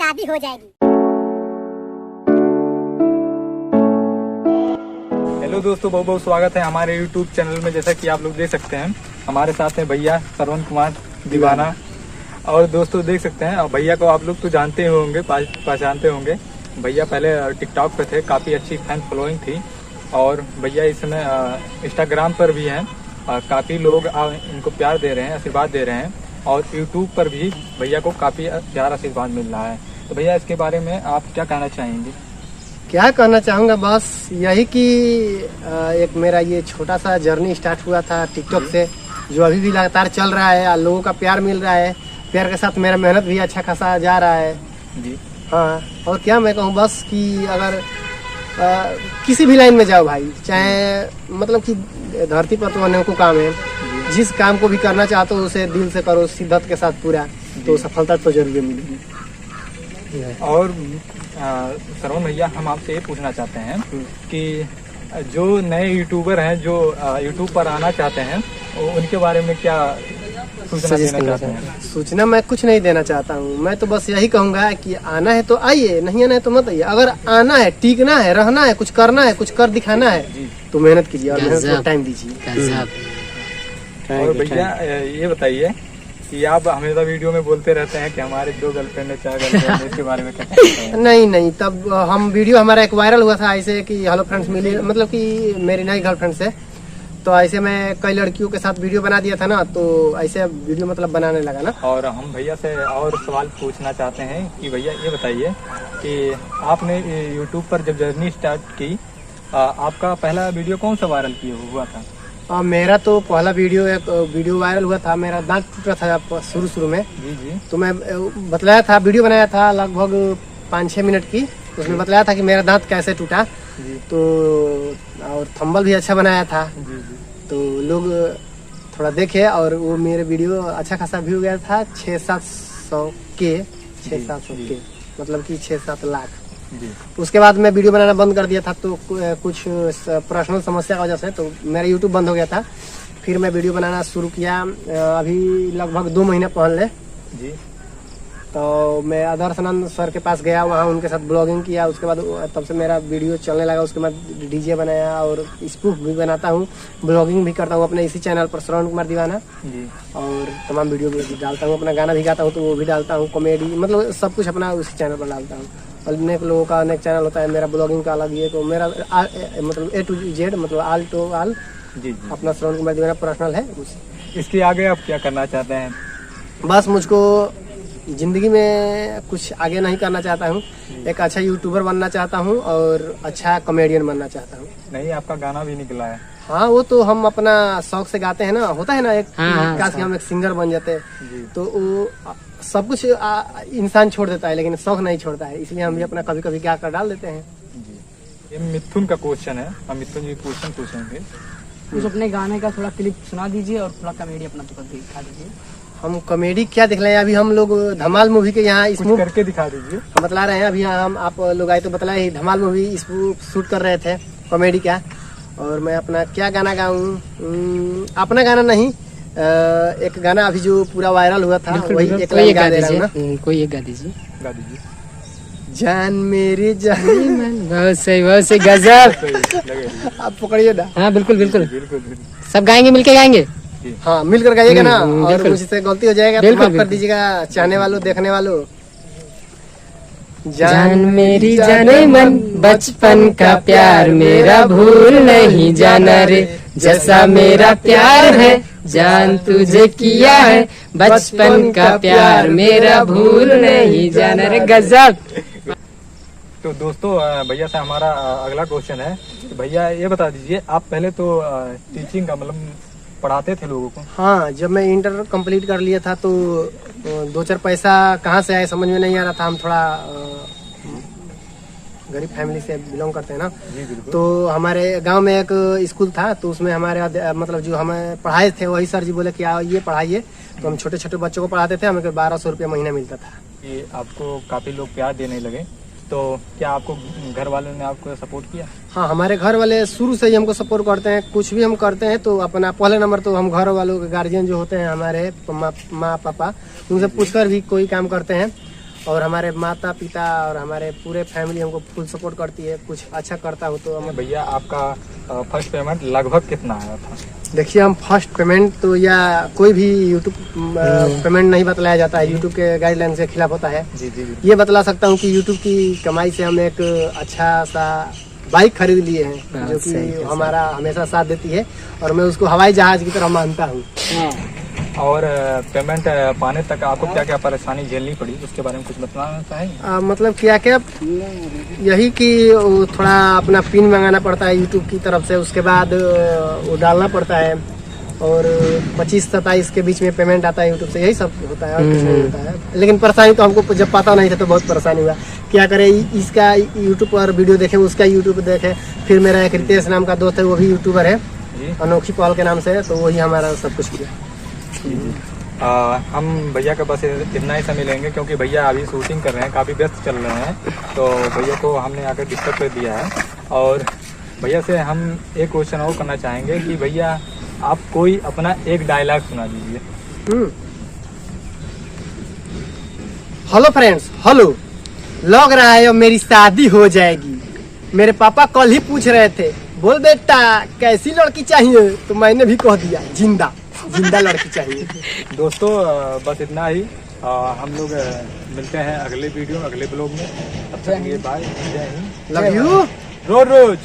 शादी हो जाएगी। हेलो दोस्तों, बहुत बहुत स्वागत है हमारे YouTube चैनल में। जैसा कि आप लोग देख सकते हैं, हमारे साथ हैं भैया श्रवण कुमार दीवाना। और दोस्तों देख सकते हैं, और भैया को आप लोग तो जानते ही होंगे, पहचानते होंगे। भैया पहले टिकटॉक पे थे, काफ़ी अच्छी फैन फॉलोइंग थी। और भैया इस समय इंस्टाग्राम पर भी हैं, काफ़ी लोग इनको प्यार दे रहे हैं, आशीर्वाद दे रहे हैं। और यूट्यूब पर भी भैया को काफ़ी प्यार आशीर्वाद मिल रहा है। तो भैया इसके बारे में आप क्या कहना चाहेंगे? क्या कहना चाहूँगा, बस यही कि एक मेरा ये छोटा सा जर्नी स्टार्ट हुआ था टिकटॉक से, जो अभी भी लगातार चल रहा है। लोगों का प्यार मिल रहा है, प्यार के साथ मेरा मेहनत भी अच्छा खासा जा रहा है जी। हाँ, और क्या मैं कहूँ, बस कि अगर किसी भी लाइन में जाओ भाई, चाहे मतलब कि धरती पर तो अनेकों काम है, जिस काम को भी करना चाहते हो उसे दिल से करो, शिद्दत के साथ पूरा, तो सफलता तो जरूर मिलेगी। और श्रवण भैया, हम आपसे ये पूछना चाहते हैं कि जो नए यूट्यूबर हैं, जो यूट्यूब पर आना चाहते हैं, उनके बारे में क्या सूचना देना चाहते हैं? सूचना मैं कुछ नहीं देना चाहता हूँ। मैं तो बस यही कहूँगा कि आना है तो आइए, नहीं आना है तो मत आइए। अगर आना है, टीकना है, रहना है, कुछ करना है, कुछ कर दिखाना है, तो मेहनत कीजिए और मेहनत को टाइम दीजिए। और भैया ये बताइए कि आप हमेशा वीडियो में बोलते रहते हैं कि हमारे 2 गर्लफ्रेंड है, 4 गर्लफ्रेंड है, इसके बारे में क्या कहते हैं? नहीं, तब हम वीडियो हमारा एक वायरल हुआ था ऐसे कि हेलो फ्रेंड्स मिली, मतलब कि मेरी नई गर्लफ्रेंड से। तो ऐसे मैं कई लड़कियों के साथ वीडियो बना दिया था ना, तो ऐसे वीडियो मतलब बनाने लगा ना। और हम भैया से और सवाल पूछना चाहते हैं कि भैया ये बताइए कि आपने यूट्यूब पर जब जर्नी स्टार्ट की, आपका पहला वीडियो कौन सा वायरल हुआ था? मेरा तो पहला वीडियो वायरल हुआ था, मेरा दांत टूटा था शुरू में। जी। तो मैं बतलाया था, वीडियो बनाया था लगभग 5-6 मिनट की, उसमें बतलाया था कि मेरा दांत कैसे टूटा। तो और थंबनेल भी अच्छा बनाया था। जी। तो लोग थोड़ा देखे और वो मेरे वीडियो अच्छा खासा व्यू गया था, 600-700 के, मतलब कि 6-7 लाख। जी। उसके बाद मैं वीडियो बनाना बंद कर दिया था, तो कुछ पर्सनल समस्या की वजह से तो मेरा यूट्यूब बंद हो गया था। फिर मैं वीडियो बनाना शुरू किया, अभी लगभग 2 महीने पहले। जी। तो मैं आदर्श आनंद सर के पास गया, वहाँ उनके साथ ब्लॉगिंग किया। उसके बाद तब से मेरा वीडियो चलने लगा। उसके बाद डीजे बनाया और स्पूफ भी बनाता हूँ, ब्लॉगिंग भी करता हूँ अपने इसी चैनल पर, श्रवण कुमार दीवाना। जी। और तमाम वीडियो भी डालता हूँ, अपना गाना भी गाता हूँ तो वो भी डालता हूँ, कॉमेडी, मतलब सब कुछ अपना उसी चैनल पर डालता हूँ। अनेक लोगों का अनेक चैनल होता है, मेरा ब्लॉगिंग का अलग है। तो मेरा मतलब A to Z, मतलब ऑल टू ऑल। जी। अपना श्रवण कुमार दीवाना पर्सनल है। इसके आगे आप क्या करना चाहते हैं? बस मुझको जिंदगी में कुछ आगे नहीं करना चाहता हूँ, एक अच्छा यूट्यूबर बनना चाहता हूँ और अच्छा कॉमेडियन बनना चाहता हूँ। नहीं, आपका गाना भी निकला है। हाँ, वो तो हम अपना शौक से गाते हैं ना, होता है ना एक काश कि हम एक सिंगर बन जाते, तो वो सब कुछ इंसान छोड़ देता है, लेकिन शौक नहीं छोड़ता है, इसलिए हम भी अपना कभी कभी गा कर डाल देते हैं। ये मिथुन का क्वेश्चन है, हम मिथुन जी क्वेश्चन पूछेंगे। कुछ अपने गाने का थोड़ा क्लिप सुना दीजिए और थोड़ा कॉमेडी अपना दिखा दीजिए। हम कॉमेडी क्या दिखलाएं, अभी हम लोग धमाल मूवी के यहाँ कुछ करके दिखा दीजिए। हम बतला रहे हैं, अभी हम आप लोग आए तो बतलाए, धमाल मूवी इसको शूट कर रहे थे कॉमेडी का। और मैं अपना क्या गाना गाऊं, अपना गाना नहीं, एक गाना अभी जो पूरा वायरल हुआ था, वही एक लाइन गा दे रहा हूं ना। कोई एक गा दीजिए। जान मेरी जान। बहुत सही गजब। आप पकड़िए ना। हाँ, बिल्कुल। सब गाएंगे, मिलके गाएंगे। हाँ, मिलकर गाइएगा ना। और मुझसे गलती हो जाएगा तो माफ कर दीजिएगा, चाहने वालों, देखने वालों। जान मेरी जाने मन, बचपन का प्यार मेरा भूल नहीं जाना रे, जैसा मेरा प्यार है जान तुझे किया है, बचपन का प्यार मेरा भूल नहीं जाना रे। गजब। तो दोस्तों, भैया से हमारा अगला क्वेश्चन है। भैया ये बता दीजिए, आप पहले तो टीचिंग का मतलब पढ़ाते थे लोगों को? हाँ, जब मैं इंटर कंप्लीट कर लिया था तो 2-4 पैसा कहाँ से आए समझ में नहीं आ रहा था। हम थोड़ा गरीब फैमिली से बिलोंग करते हैं ना। जी, बिल्कुल। तो हमारे गांव में एक स्कूल था, तो उसमें हमारे मतलब जो हमें पढ़ाए थे वही सर जी बोले कि आओ ये पढ़ाइए। तो हम छोटे छोटे बच्चों को पढ़ाते थे, हमें 1200 रुपया महीना मिलता था। ये आपको काफी लोग प्यार देने लगे, तो क्या आपको घर वालों ने आपको सपोर्ट किया? हाँ, हमारे घर वाले शुरू से ही हमको सपोर्ट करते हैं। कुछ भी हम करते हैं तो अपना पहले नंबर तो हम घर वालों के गार्जियन जो होते हैं हमारे माँ पापा, उनसे पूछकर भी कोई काम करते हैं। और हमारे माता पिता और हमारे पूरे फैमिली हमको फुल सपोर्ट करती है। कुछ अच्छा करता हूँ तो हम भैया आपका फर्स्ट पेमेंट लगभग कितना आया था? देखिए, हम फर्स्ट पेमेंट तो या कोई भी यूट्यूब पेमेंट नहीं बतलाया जाता है, यूट्यूब के गाइडलाइन के खिलाफ होता है। जी जी जी। ये बतला सकता हूँ कि यूट्यूब की कमाई से हम एक अच्छा सा बाइक खरीद लिए हैं, जो कि हमारा हमेशा साथ देती है और मैं उसको हवाई जहाज की तरह मानता हूँ। और पेमेंट पाने तक आपको क्या क्या परेशानी झेलनी पड़ी, उसके बारे में कुछ बताना चाहेंगे? मतलब क्या क्या, यही कि वो थोड़ा अपना पिन मंगाना पड़ता है यूट्यूब की तरफ से, उसके बाद वो डालना पड़ता है और 25-27 के बीच में पेमेंट आता है यूट्यूब से, यही सब होता है और कुछ नहीं होता है। लेकिन परेशानी तो हमको जब पता नहीं था तो बहुत परेशानी हुआ। क्या करे, इसका यूट्यूब पर वीडियो देखे, उसका यूट्यूब देखे, फिर मेरा एक रितेश नाम का दोस्त है, वो भी यूट्यूबर है, अनोखी पॉल के नाम से है, तो वही हमारा सब कुछ किया। हम भैया का बस इतना ही समय लेंगे क्योंकि भैया अभी शूटिंग कर रहे हैं, काफ़ी व्यस्त चल रहे हैं, तो भैया को हमने आकर डिस्टर्ब कर दिया है। और भैया से हम एक क्वेश्चन और करना चाहेंगे कि भैया आप कोई अपना एक डायलॉग सुना दीजिए। हेलो फ्रेंड्स, हेलो, लग रहा है अब मेरी शादी हो जाएगी। मेरे पापा कल ही पूछ रहे थे, बोल बेटा कैसी लड़की चाहिए, तो मैंने भी कह दिया जिंदा जिंदा लड़की चाहिए। दोस्तों बस इतना ही। हम लोग मिलते हैं अगले वीडियो, अगले ब्लॉग में। तब तक के लिए बाय, जय हिंद, लव यू। रोज रोज।